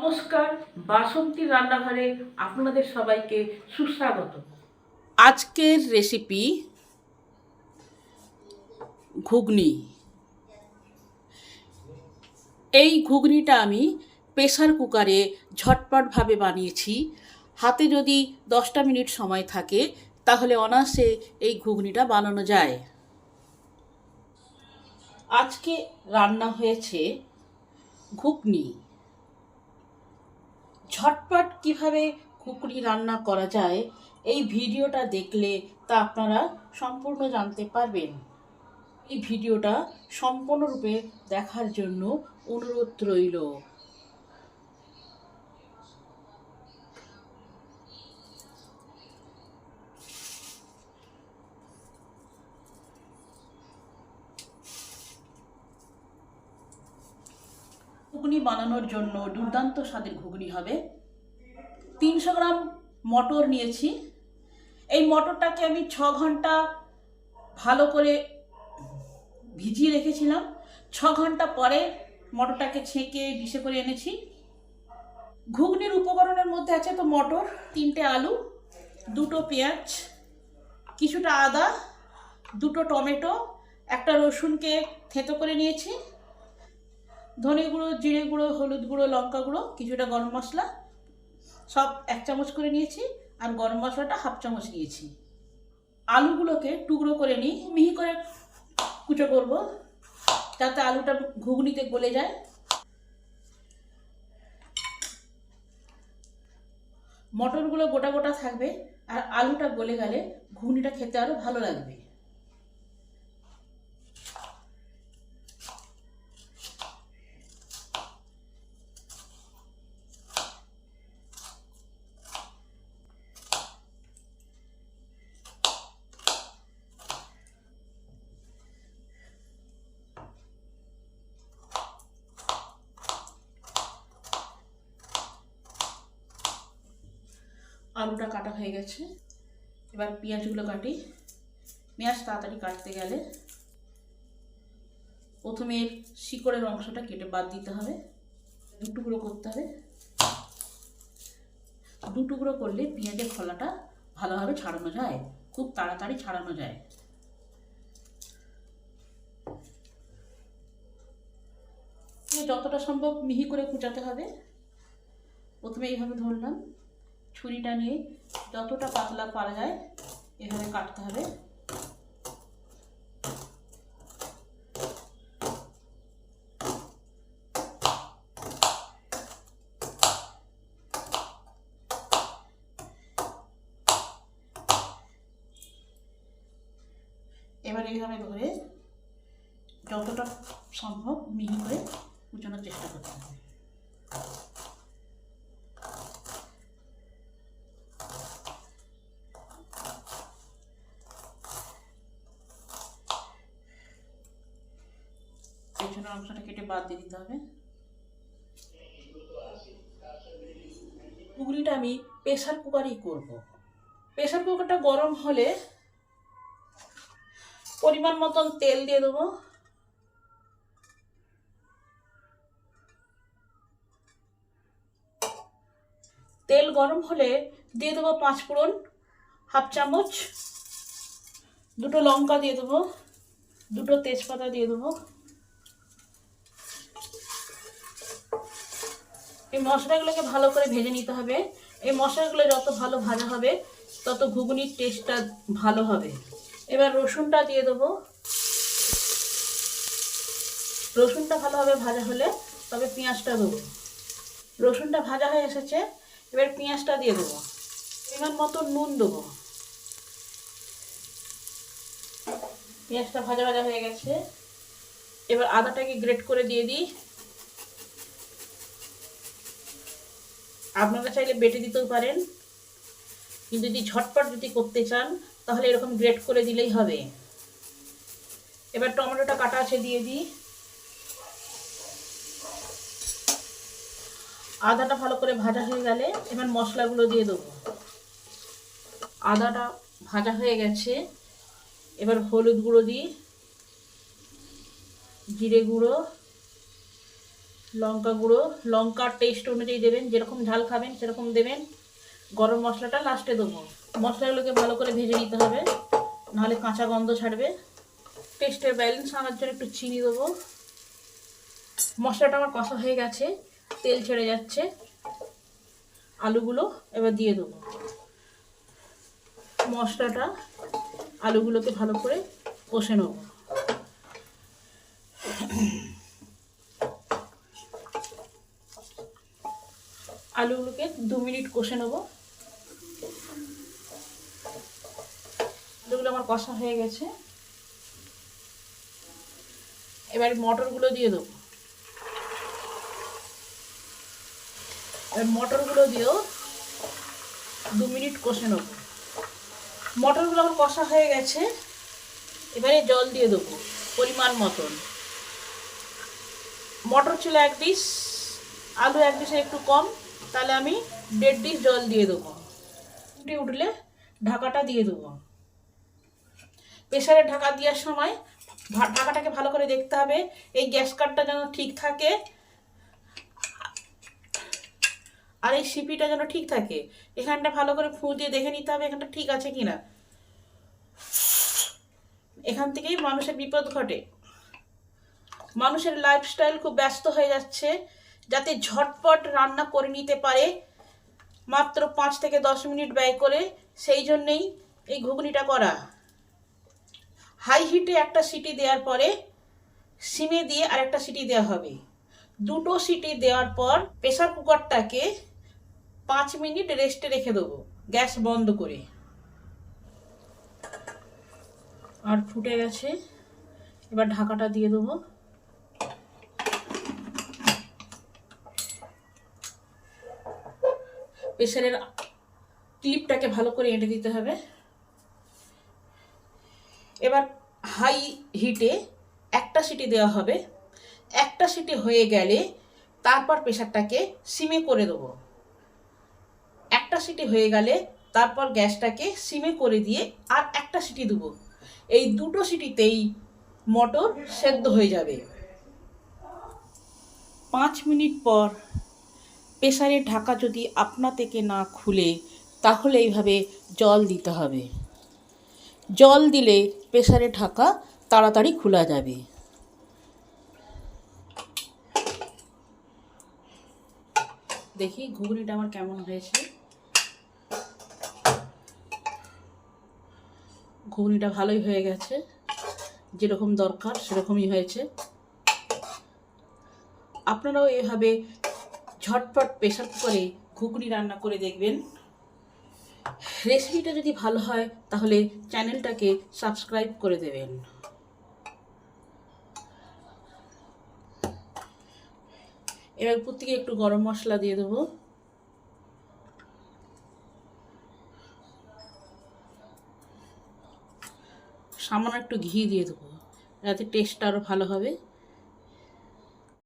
নমস্কার, বাসন্তী রান্নাঘরে আপনাদের সবাইকে সুস্বাগত। আজকের রেসিপি ঘুগনি। এই ঘুগনিটা আমি প্রেসার কুকারে ঝটপটভাবে বানিয়েছি। হাতে যদি 10টা মিনিট সময় থাকে তাহলে অনায়াসে এই ঘুগনিটা বানানো যায়। আজকে রান্না হয়েছে ঘুগনি। ঝটপট কিভাবে ঘুগনি রান্না করা যায় এই ভিডিওটা দেখলে তা আপনারা সম্পূর্ণ জানতে পারবেন। এই ভিডিওটা সম্পূর্ণরূপে দেখার জন্য অনুরোধ রইল। ঘুগনি বানানোর জন্য দুর্দান্ত স্বাদের ঘুগনি হবে। 300 গ্রাম মটর নিয়েছি। এই মটরটাকে আমি 6 ঘন্টা ভালো করে ভিজিয়ে রেখেছিলাম। 6 ঘন্টা পরে মটরটাকে ছেঁকে ডিশে করে এনেছি। ঘুগনির উপকরণের মধ্যে আছে তো মটর, 3টে আলু, 2টো পেঁয়াজ, কিছুটা আদা, 2টো টমেটো, একটা রসুনকে থেঁতো করে নিয়েছি, ধনে গুঁড়ো, জিরে গুঁড়ো, হলুদ গুঁড়ো, লঙ্কা গুঁড়ো, কিছুটা গরম মশলা, সব 1 চামচ করে নিয়েছি, আর গরম মশলাটা 1/2 চামচ নিয়েছি। আলুগুলোকে টুকরো করে নিই, মিহি করে কুচো করব যাতে আলুটা ঘুগনিতে গলে যায়। মটরগুলো গোটা গোটা থাকবে আর আলুটা গলে গেলে ঘুগনিটা খেতে আরো ভালো লাগবে। আলুটা কাটা হয়ে গেছে, এবার পেঁয়াজগুলো কাটি। পেঁয়াজ তাড়াতাড়ি কাটতে গেলে প্রথমে শিকড়ের অংশটা কেটে বাদ দিতে হবে, 2 টুকরো করতে হবে। 2 টুকরো করলে পেঁয়াজের খোলাটা ভালোভাবে ছাড়ানো যায়, খুব তাড়াতাড়ি ছাড়ানো যায়। যতটা সম্ভব মিহি করে কুচাতে হবে। প্রথমে এইভাবে ধরলাম, ছুরিটা নিয়ে যতটা পাতলা পারা যায় এভাবে কাটতে হবে। এবার এইভাবে ধরে যতটা সম্ভব মিহি করে কুচানোর চেষ্টা করতে হবে। পেছনের অংশটা কেটে বাদ দিয়ে দিতে হবে। ঘুগনিটা আমি প্রেসার কুকারেই করব। প্রেসার কুকারটা গরম হলে পরিমাণ মতন তেল দিয়ে দেবো। তেল গরম হলে দিয়ে দেবো 5 ফোড়ন 1/2 চামচ, 2টো লঙ্কা দিয়ে দেবো, 2টো তেজপাতা দিয়ে দেবো। এই মশলাগুলোকে ভালো করে ভেজে নিতে হবে। এই মশলাগুলো যত ভালো ভাজা হবে তত ঘুগনির টেস্টটা ভালো হবে। এবার রসুনটা দিয়ে দেবো। রসুনটা ভালোভাবে ভাজা হলে তবে পেঁয়াজটা দেবো। রসুনটা ভাজা হয়ে এসেছে, এবার পেঁয়াজটা দিয়ে দেবো। পরিমাণ মতো নুন দেবো। পেঁয়াজটা ভাজা ভাজা হয়ে গেছে, এবার আদাটাকে গ্রেট করে দিয়ে দিই। আপনারা চাইলে বেটে দিতেও পারেন, কিন্তু যদি ঝটপট যদি করতে চান তাহলে এরকম গ্রেট করে দিলেই হবে। এবার টমেটোটা কাটা আছে দিয়ে দিই। আদাটা ভালো করে ভাজা হয়ে গেলে এবার মশলাগুলো দিয়ে দেবো। আদাটা ভাজা হয়ে গেছে, এবার হলুদ গুঁড়ো দিই, জিরে গুঁড়ো, লঙ্কা গুঁড়ো, লঙ্কার টেস্ট অনুযায়ী দেবেন, যেরকম ঝাল খাবেন সেরকম দেবেন। গরম মশলাটা লাস্টে দেবো। মশলাগুলোকে ভালো করে ভেজে নিতে হবে, নাহলে কাঁচা গন্ধ ছাড়বে। টেস্টের ব্যালেন্স আনার জন্য একটু চিনি দেবো। মশলাটা আমার কষা হয়ে গেছে, তেল ছেড়ে যাচ্ছে। আলুগুলো এবার দিয়ে দেবো। মশলাটা আলুগুলোকে ভালো করে কষে নেব। আলুগুলোকে 2 মিনিট কষে নেব। আলুগুলো আমার কষা হয়ে গেছে, এবার মটরগুলো দিয়ে দেবো। এবার মটরগুলো দিয়েও 2 মিনিট কষে নেব। মটরগুলো আমার কষা হয়ে গেছে, এবারে জল দিয়ে দেবো পরিমাণ মতন। মটর ছিল 1 ডিশ, আলু 1 ডিশে একটু কম, তাহলে আমি 1.5 ডিশ জল দিয়ে দেবো। ফুটে উঠলে ঢাকাটা দিয়ে দেবো। প্রেসারে ঢাকা দেওয়ার সময় ঢাকাটাকে ভালো করে দেখতে হবে, এই গ্যাস কাটটা যেন ঠিক থাকে আর এই সিপিটা যেন ঠিক থাকে। এখানটা ভালো করে ফুঁ দিয়ে দেখে নিতে হবে এখানটা ঠিক আছে কিনা। এখান থেকেই মানুষের বিপদ ঘটে। মানুষের লাইফস্টাইল খুব ব্যস্ত হয়ে যাচ্ছে, যাতে ঝটপট রান্না করে নিতে পারে মাত্র 5 থেকে 10 মিনিট ব্যয় করে, সেই জন্যেই এই ঘুগনিটা করা। হাই হিটে একটা সিটি দেওয়ার পরে সিমে দিয়ে আর একটা সিটি দেওয়া হবে। 2টো সিটি দেওয়ার পর প্রেসার কুকারটাকে 5 মিনিট রেস্টে রেখে দেবো গ্যাস বন্ধ করে। আর ফুটে গেছে, এবার ঢাকাটা দিয়ে দেবো। প্রেসারের ক্লিপটাকে ভালো করে এঁটে দিতে হবে। এবার হাই হিটে একটা সিটি দেওয়া হবে। একটা সিটি হয়ে গেলে তারপর প্রেসারটাকে সিমে করে দেবো। একটা সিটি হয়ে গেলে তারপর গ্যাসটাকে সিমে করে দিয়ে আর একটা সিটি দেবো। এই 2টো সিটিতেই মটর সেদ্ধ হয়ে যাবে। 5 মিনিট পর প্রেসারের ঢাকা যদি আপনা থেকে না খুলে, তাহলে এইভাবে জল দিতে হবে। জল দিলে প্রেসারের ঢাকা তাড়াতাড়ি খোলা যাবে। দেখি ঘুগনিটা আমার কেমন হয়েছে। ঘুগনিটা ভালোই হয়ে গেছে, যেরকম দরকার সেরকমই হয়েছে। আপনারাও এভাবে ঝটপট প্রেসার কুকারে ঘুগনি রান্না করে দেখবেন। রেসিপিটা যদি ভালো হয় তাহলে চ্যানেলটাকে সাবস্ক্রাইব করে দেবেন। এবার উপর থেকে একটু গরম মশলা দিয়ে দেবো। সামান্য একটু ঘি দিয়ে দেবো, যাতে টেস্টটা আরও ভালো হবে।